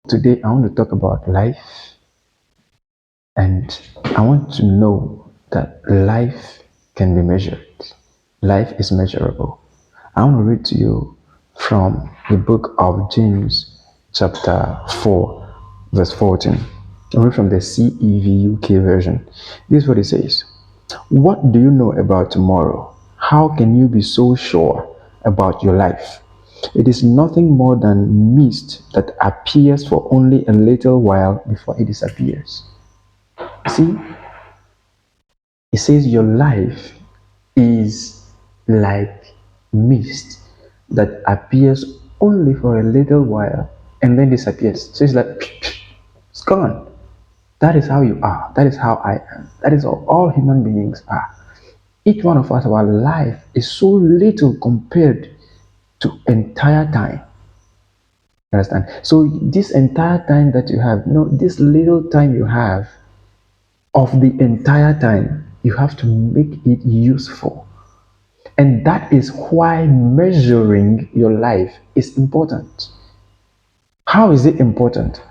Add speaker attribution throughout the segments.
Speaker 1: Today, I want to talk about life, and I want to know that life can be measured. Life is measurable. I want to read to you from the book of James, chapter 4, verse 14. I read from the CEV UK version. This is what it says. What do you know about tomorrow? How can you be so sure about your life? It is nothing more than mist that appears for only a little while before it disappears. See, it says your life is like mist that appears only for a little while and then disappears. So it's like, it's gone. That is how you are. That is how I am. That is how all human beings are. Each one of us, our life is so little compared to entire time. Understand? So this entire time that you have, this little time you have of the entire time, you have to make it useful. And that is why measuring your life is important. How is it important?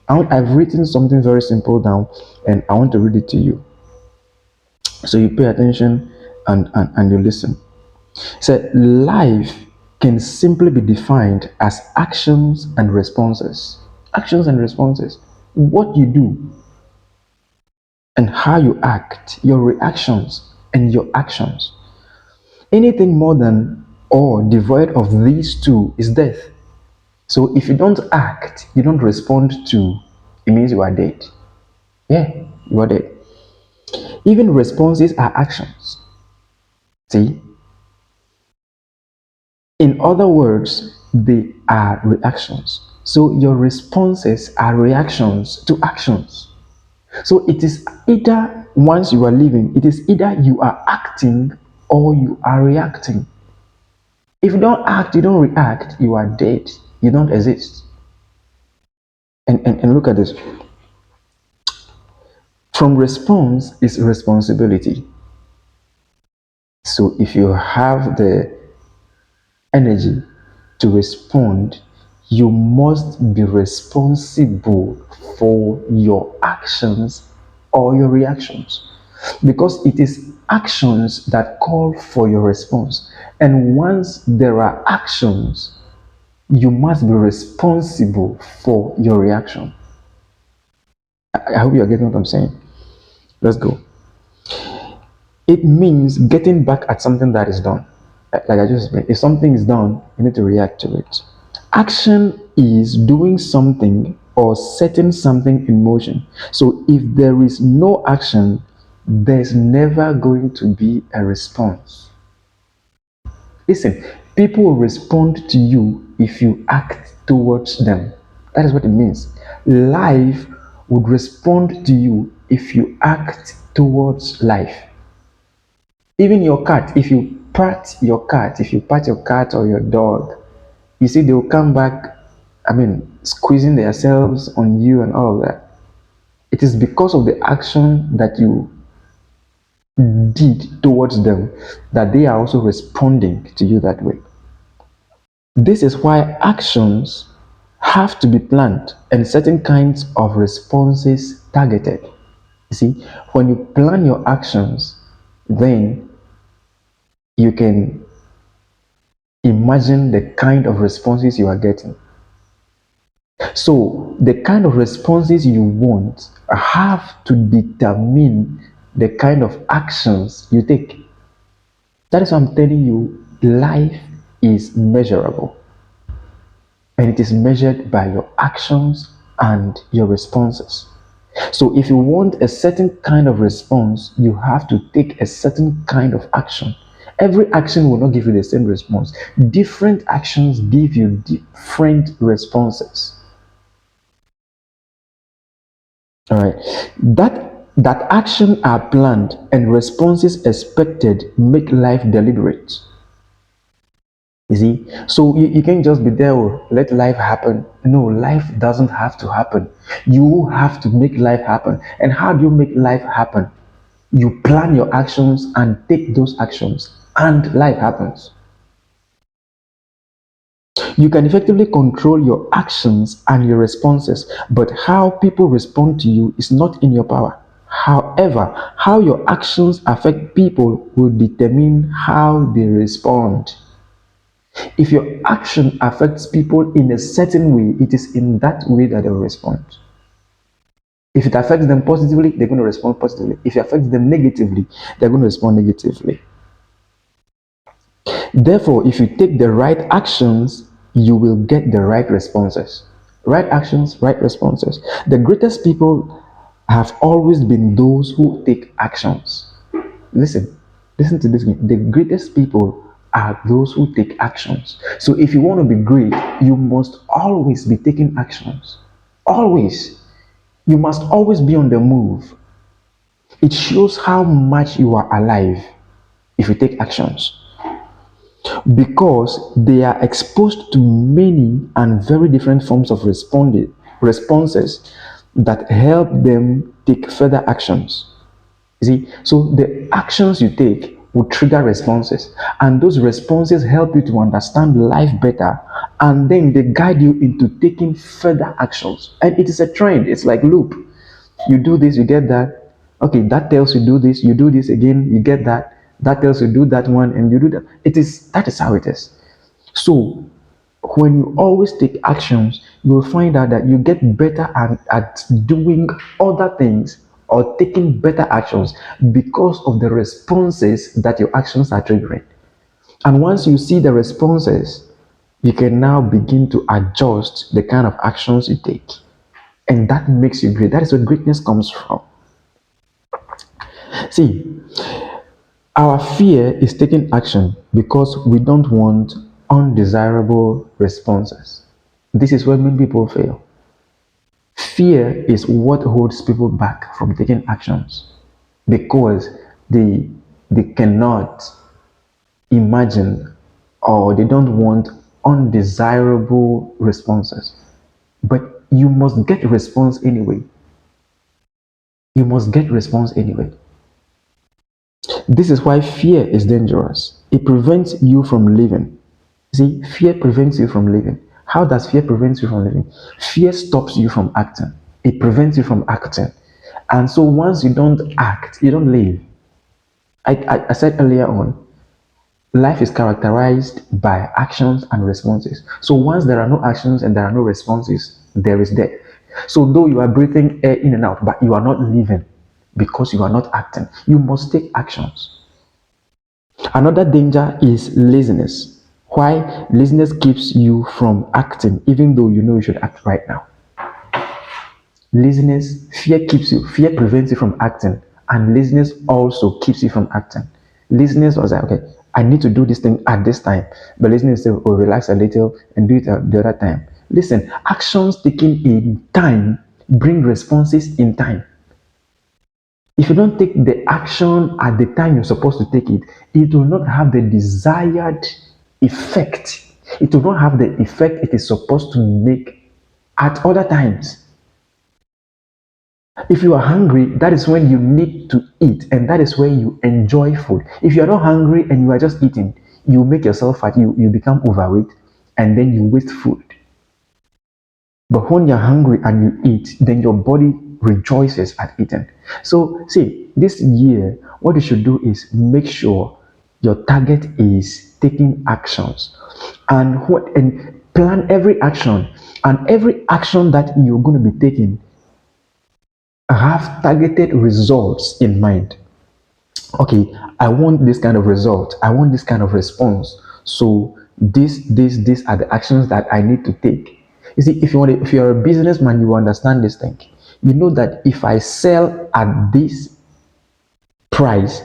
Speaker 1: I've written something very simple down and I want to read it to you. So you pay attention and you listen. So life can simply be defined as actions and responses. Actions and responses. What you do and how you act, your reactions and your actions. Anything more than or devoid of these two is death. So if you don't act, you don't respond to, it means you are dead. Yeah, you are dead. Even responses are actions. See? In other words, they are reactions. So your responses are reactions to actions. So it is either once you are living, it is either you are acting or you are reacting. If you don't act, you don't react, you are dead. You don't exist. And look at this. From response is responsibility. So if you have the energy to respond, you must be responsible for your actions or your reactions because it is actions that call for your response. And once there are actions, you must be responsible for your reaction. I hope you are getting what I'm saying. Let's go. It means getting back at something that is done. Like I just explained, if something is done, you need to react to it. Action is doing something or setting something in motion. So if there is no action, there's never going to be a response. Listen, people will respond to you if you act towards them. That is what it means. Life would respond to you if you act towards life. Even your cat, if you pat your cat or your dog, you see they'll come back, squeezing themselves on you and all of that. It is because of the action that you did towards them that they are also responding to you that way. This is why actions have to be planned and certain kinds of responses targeted. You see, when you plan your actions, then you can imagine the kind of responses you are getting. So, the kind of responses you want have to determine the kind of actions you take. That is why I'm telling you, life is measurable. And it is measured by your actions and your responses. So, if you want a certain kind of response, you have to take a certain kind of action. Every action will not give you the same response. Different actions give you different responses. All right. That action are planned and responses expected make life deliberate. You see, so you can't just be there, oh, let life happen. No, life doesn't have to happen. You have to make life happen. And how do you make life happen? You plan your actions and take those actions, and life happens. You can effectively control your actions and your responses, but how people respond to you is not in your power. However, how your actions affect people will determine how they respond. If your action affects people in a certain way, it is in that way that they will respond. If it affects them positively, they're going to respond positively. If it affects them negatively, they're going to respond negatively. Therefore, if you take the right actions, you will get the right responses. Right actions, right responses. The greatest people have always been those who take actions. Listen, listen to this. The greatest people are those who take actions. So if you want to be great, you must always be taking actions. Always. You must always be on the move. It shows how much you are alive if you take actions, because they are exposed to many and very different forms of responses that help them take further actions. You see, so the actions you take will trigger responses, and those responses help you to understand life better, and then they guide you into taking further actions. And it is a trend, it's like loop. You do this, you get that. Okay, that tells you do this, you do this again, you get that. That tells you do that one, and you do that. That is how it is. So when you always take actions, you will find out that you get better at doing other things or taking better actions because of the responses that your actions are triggering. And once you see the responses, you can now begin to adjust the kind of actions you take. And that makes you great. That is where greatness comes from. See, our fear is taking action because we don't want undesirable responses. This is where many people fail. Fear is what holds people back from taking actions because they they cannot imagine, or they don't want undesirable responses. But you must get response anyway. You must get response anyway. This is why fear is dangerous. It prevents you from living. See, fear prevents you from living. How does fear prevent you from living? Fear stops you from acting. It prevents you from acting. And so once you don't act, you don't live. I said earlier on, life is characterized by actions and responses. So once there are no actions and there are no responses, there is death. So though you are breathing air in and out, but you are not living because you are not acting. You must take actions. Another danger is laziness. Why? Laziness keeps you from acting even though you know you should act right now. Laziness, fear prevents you from acting, and laziness also keeps you from acting. Laziness was like, okay, I need to do this thing at this time, but laziness says, oh, relax a little and do it at the other time. Listen, actions taken in time bring responses in time. If you don't take the action at the time you're supposed to take it, it will not have the desired effect. It will not have the effect it is supposed to make at other times. If you are hungry, that is when you need to eat, and that is when you enjoy food. If you are not hungry and you are just eating, you make yourself fat, you become overweight, and then you waste food. But when you're hungry and you eat, then your body rejoices at eating. So, see, this year, what you should do is make sure your target is taking actions, and plan every action, and every action that you're going to be taking have targeted results in mind. Okay, I want this kind of result, I want this kind of response. So these are the actions that I need to take. You see, if you're a businessman, you understand this thing. You know that if I sell at this price,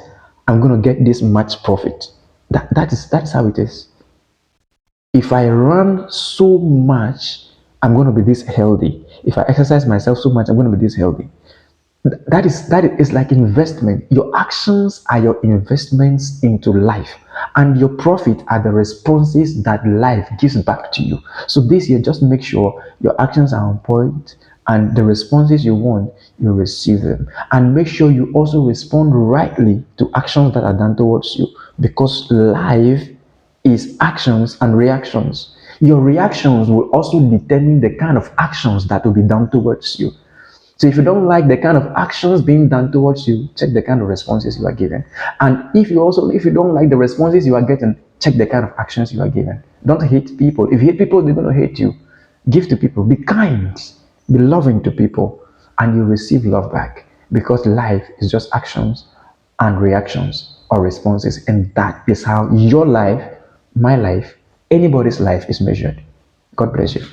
Speaker 1: I'm going to get this much profit. That's how it is. If I run so much, I'm going to be this healthy. If I exercise myself so much, I'm going to be this healthy. That is like investment. Your actions are your investments into life, and your profit are the responses that life gives back to you. So this year, just make sure your actions are on point, and the responses you want, you receive them. And make sure you also respond rightly to actions that are done towards you, because life is actions and reactions. Your reactions will also determine the kind of actions that will be done towards you. So if you don't like the kind of actions being done towards you, check the kind of responses you are giving. And if you don't like the responses you are getting, check the kind of actions you are giving. Don't hate people. If you hate people, they're going to hate you. Give to people. Be kind. Be loving to people, and you receive love back. Because life is just actions and reactions or responses, and that is how your life, my life, anybody's life is measured. God bless you.